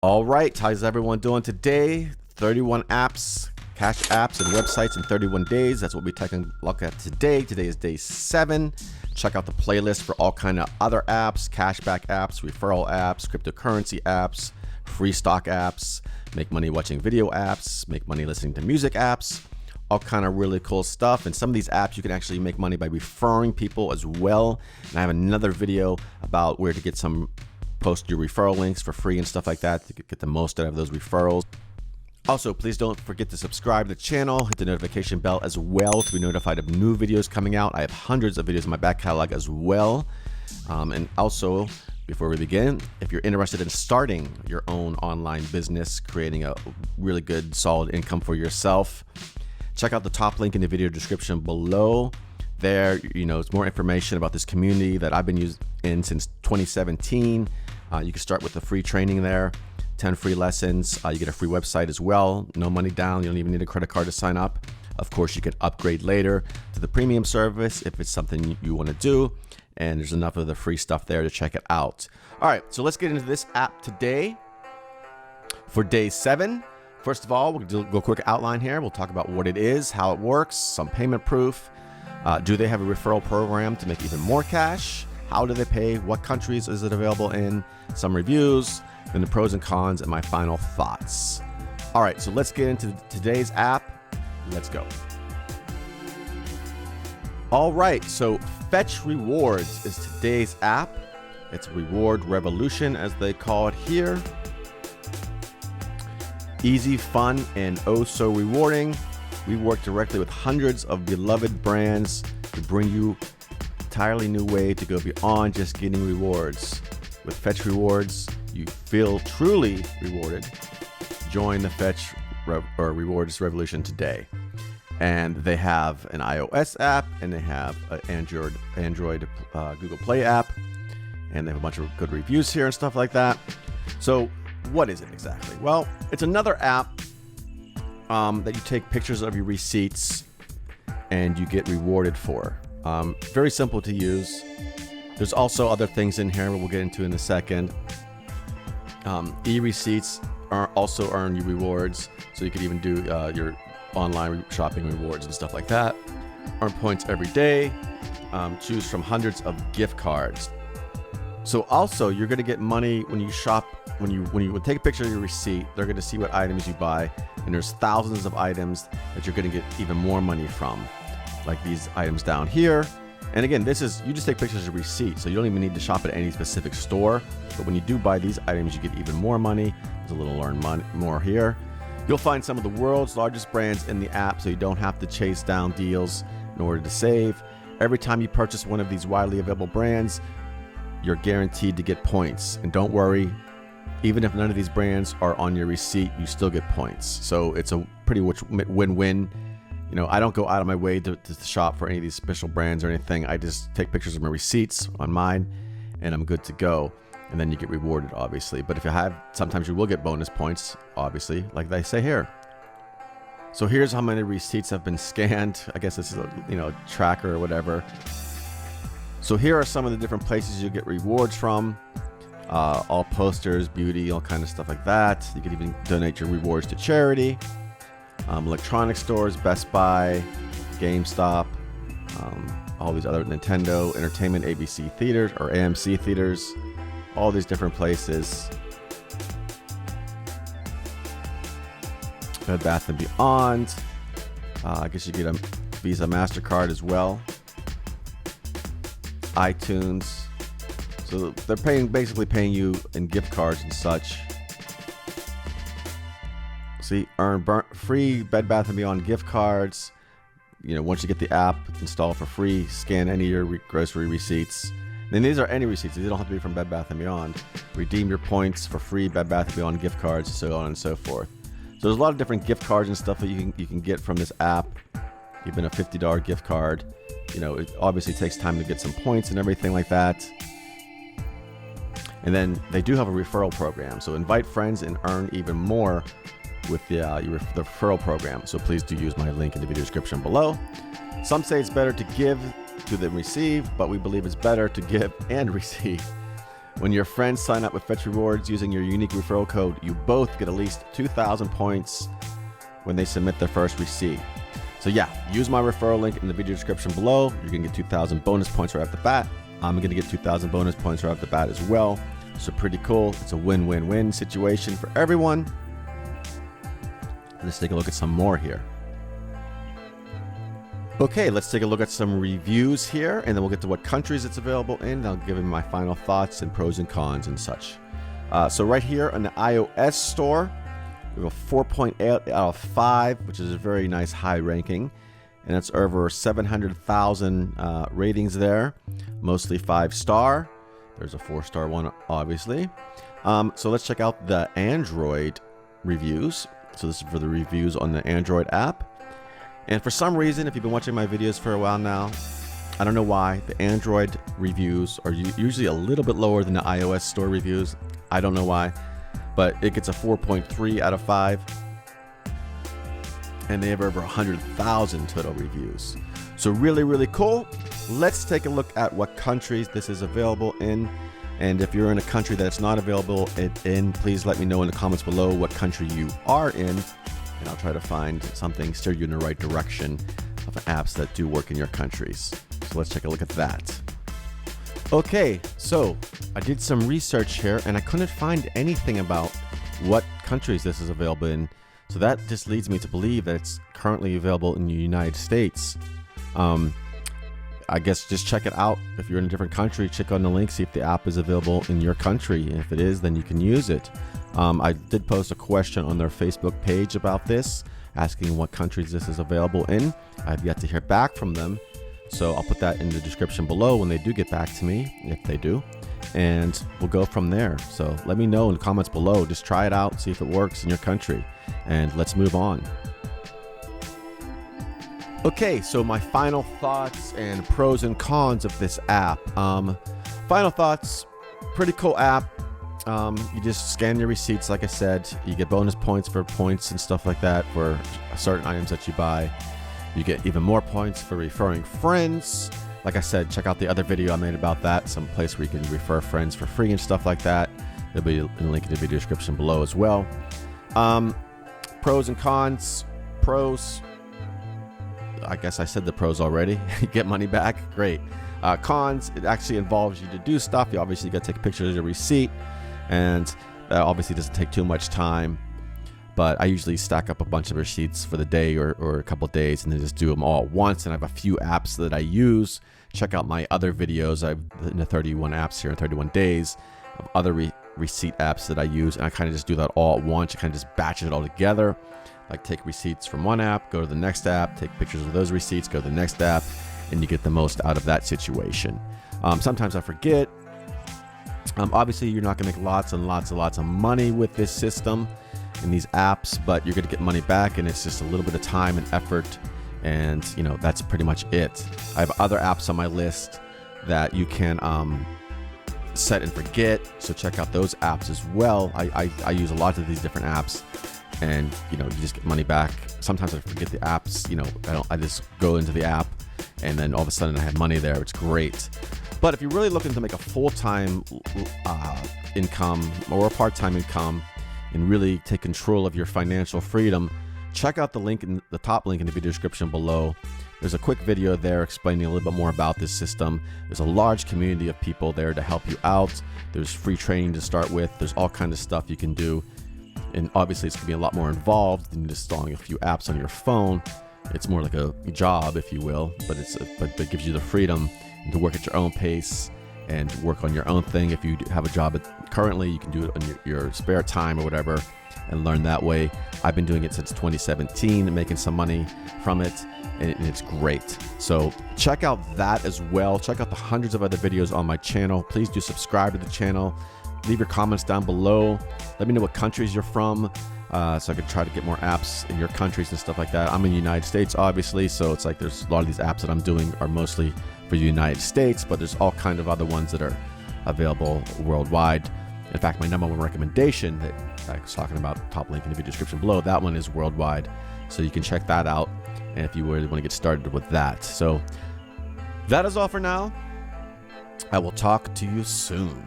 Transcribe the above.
All right, how's everyone doing today? 31 apps, cash apps, and websites in 31 days. That's what we're taking a look at today. Today is day 7. Check out the playlist for all kind of other apps, cashback apps, referral apps, cryptocurrency apps, free stock apps, make money watching video apps, make money listening to music apps, all kind of really cool stuff. And some of these apps you can actually make money by referring people as well. And I have another video about where to get some post your referral links for free and stuff like that to get the most out of those referrals. Also, please don't forget to subscribe to the channel, hit the notification bell as well to be notified of new videos coming out. I have hundreds of videos in my back catalog as well. And also, before we begin, if you're interested in starting your own online business, creating a really good solid income for yourself, check out the top link in the video description below. There, it's more information about this community that I've been in since 2017. You can start with the free training there, 10 free lessons. You get a free website as well. No money down. You don't even need a credit card to sign up. Of course, you can upgrade later to the premium service if it's something you want to do. And there's enough of the free stuff there to check it out. All right, so let's get into this app today for day 7. First of all, we'll do a quick outline here. We'll talk about what it is, how it works, some payment proof. Do they have a referral program to make even more cash? How do they pay? What countries is it available in? Some reviews, then the pros and cons, and my final thoughts. All right, so let's get into today's app. Let's go. All right, so Fetch Rewards is today's app. It's Reward Revolution, as they call it here. Easy, fun, and oh so rewarding. We work directly with hundreds of beloved brands to bring you an entirely new way to go beyond just getting rewards. With Fetch Rewards, you feel truly rewarded. Join the Fetch Rewards Revolution today. And they have an iOS app, and they have an Android Google Play app, and they have a bunch of good reviews here and stuff like that. So what is it exactly? Well, it's another app that you take pictures of your receipts and you get rewarded for. Very simple to use. There's also other things in here we'll get into in a second. E-receipts also earn you rewards, so you could even do your online shopping rewards and stuff like that. Earn points every day. Choose from hundreds of gift cards. So also, you're going to get money when you shop. When you take a picture of your receipt, they're going to see what items you buy, and there's thousands of items that you're going to get even more money from, like these items down here. And again, you just take pictures of your receipt, so you don't even need to shop at any specific store. But when you do buy these items, you get even more money. There's a little more here. You'll find some of the world's largest brands in the app, so you don't have to chase down deals in order to save. Every time you purchase one of these widely available brands, you're guaranteed to get points. And don't worry, even if none of these brands are on your receipt, you still get points. So it's a pretty much win-win. I don't go out of my way to shop for any of these special brands or anything. I just take pictures of my receipts on mine, and I'm good to go. And then you get rewarded, obviously. But if you have, sometimes you will get bonus points, obviously, like they say here. So here's how many receipts have been scanned. I guess this is a tracker or whatever. So here are some of the different places you get rewards from. All posters, beauty, all kind of stuff like that. You can even donate your rewards to charity. Electronic stores, Best Buy, GameStop, all these other Nintendo, Entertainment, ABC theaters or AMC theaters, all these different places. Bed Bath & Beyond. I guess you get a Visa MasterCard as well. iTunes. So they're basically paying you in gift cards and such. See, earn free Bed Bath & Beyond gift cards. Once you get the app installed for free, scan any of your grocery receipts. And these are any receipts. They don't have to be from Bed Bath & Beyond. Redeem your points for free Bed Bath & Beyond gift cards, so on and so forth. So there's a lot of different gift cards and stuff that you can get from this app. Even a $50 gift card. It obviously takes time to get some points and everything like that. And then they do have a referral program. So invite friends and earn even more with the referral program. So please do use my link in the video description below. Some say it's better to give to than receive, but we believe it's better to give and receive. When your friends sign up with Fetch Rewards using your unique referral code, you both get at least 2,000 points when they submit their first receipt. So yeah, use my referral link in the video description below. You're gonna get 2,000 bonus points right off the bat. I'm gonna get 2,000 bonus points right off the bat as well. So pretty cool. It's a win-win-win situation for everyone. Let's take a look at some more here. Okay, let's take a look at some reviews here, and then we'll get to what countries it's available in. I'll give you my final thoughts and pros and cons and such. So right here on the iOS store, we have a 4.8 out of 5, which is a very nice high ranking. And that's over 700,000 ratings there, mostly 5-star. There's a 4-star one, obviously. So let's check out the Android reviews. So this is for the reviews on the Android app. And for some reason, if you've been watching my videos for a while now, I don't know why, the Android reviews are usually a little bit lower than the iOS store reviews. I don't know why, but it gets a 4.3 out of 5. And they have over 100,000 total reviews. So really, really cool. Let's take a look at what countries this is available in. And if you're in a country that's not available in, please let me know in the comments below what country you are in. And I'll try to find something, steer you in the right direction of apps that do work in your countries. So let's take a look at that. Okay, so I did some research here and I couldn't find anything about what countries this is available in. So that just leads me to believe that it's currently available in the United States. I guess just check it out. If you're in a different country, check on the link, see if the app is available in your country. And if it is, then you can use it. I did post a question on their Facebook page about this, asking what countries this is available in. I've yet to hear back from them. So I'll put that in the description below when they do get back to me, if they do. And we'll go from there. So let me know in the comments below. Just try it out, see if it works in your country. And let's move on. Okay, so my final thoughts and pros and cons of this app. Final thoughts, pretty cool app. You just scan your receipts, like I said. You get bonus points for points and stuff like that for certain items that you buy. You get even more points for referring friends. Like I said, check out the other video I made about that. Some place where you can refer friends for free and stuff like that. There'll be a link in the video description below as well. Pros and cons. Pros, I guess I said the pros already. Get money back, great. Cons, it actually involves you to do stuff. You obviously got to take pictures of your receipt, and that obviously doesn't take too much time. But I usually stack up a bunch of receipts for the day or a couple of days and then just do them all at once. And I have a few apps that I use. Check out my other videos. I've in the 31 apps here in 31 days of other receipt apps that I use. And I kind of just do that all at once. I kind of just batch it all together. Like take receipts from one app, go to the next app, take pictures of those receipts, go to the next app, and you get the most out of that situation. Sometimes I forget. Obviously, you're not going to make lots and lots and lots of money with this system in these apps, but you're going to get money back, and it's just a little bit of time and effort, and you know that's pretty much it. I have other apps on my list that you can set and forget, so check out those apps as well. I use a lot of these different apps, and you know you just get money back. Sometimes I forget the apps. You know, I just go into the app, and then all of a sudden I have money there. It's great. But if you're really looking to make a full-time income or a part-time income and really take control of your financial freedom, check out the link in the top link in the video description below. There's a quick video there explaining a little bit more about this system. There's a large community of people there to help you out. There's free training to start with. There's all kinds of stuff you can do. And obviously it's gonna be a lot more involved than just installing a few apps on your phone. It's more like a job, if you will, but it gives you the freedom to work at your own pace and work on your own thing. If you have a job currently, you can do it on your spare time or whatever and learn that way. I've been doing it since 2017 and making some money from it, and it's great. So check out that as well. Check out the hundreds of other videos on my channel. Please do subscribe to the channel. Leave your comments down below. Let me know what countries you're from, so I could try to get more apps in your countries and stuff like that. I'm in the United States, obviously, so it's like there's a lot of these apps that I'm doing are mostly for the United States, but there's all kinds of other ones that are available worldwide. In fact, my #1 recommendation that I was talking about, top link in the video description below, that one is worldwide, so you can check that out, and if you really want to get started with that. So that is all for now. I will talk to you soon.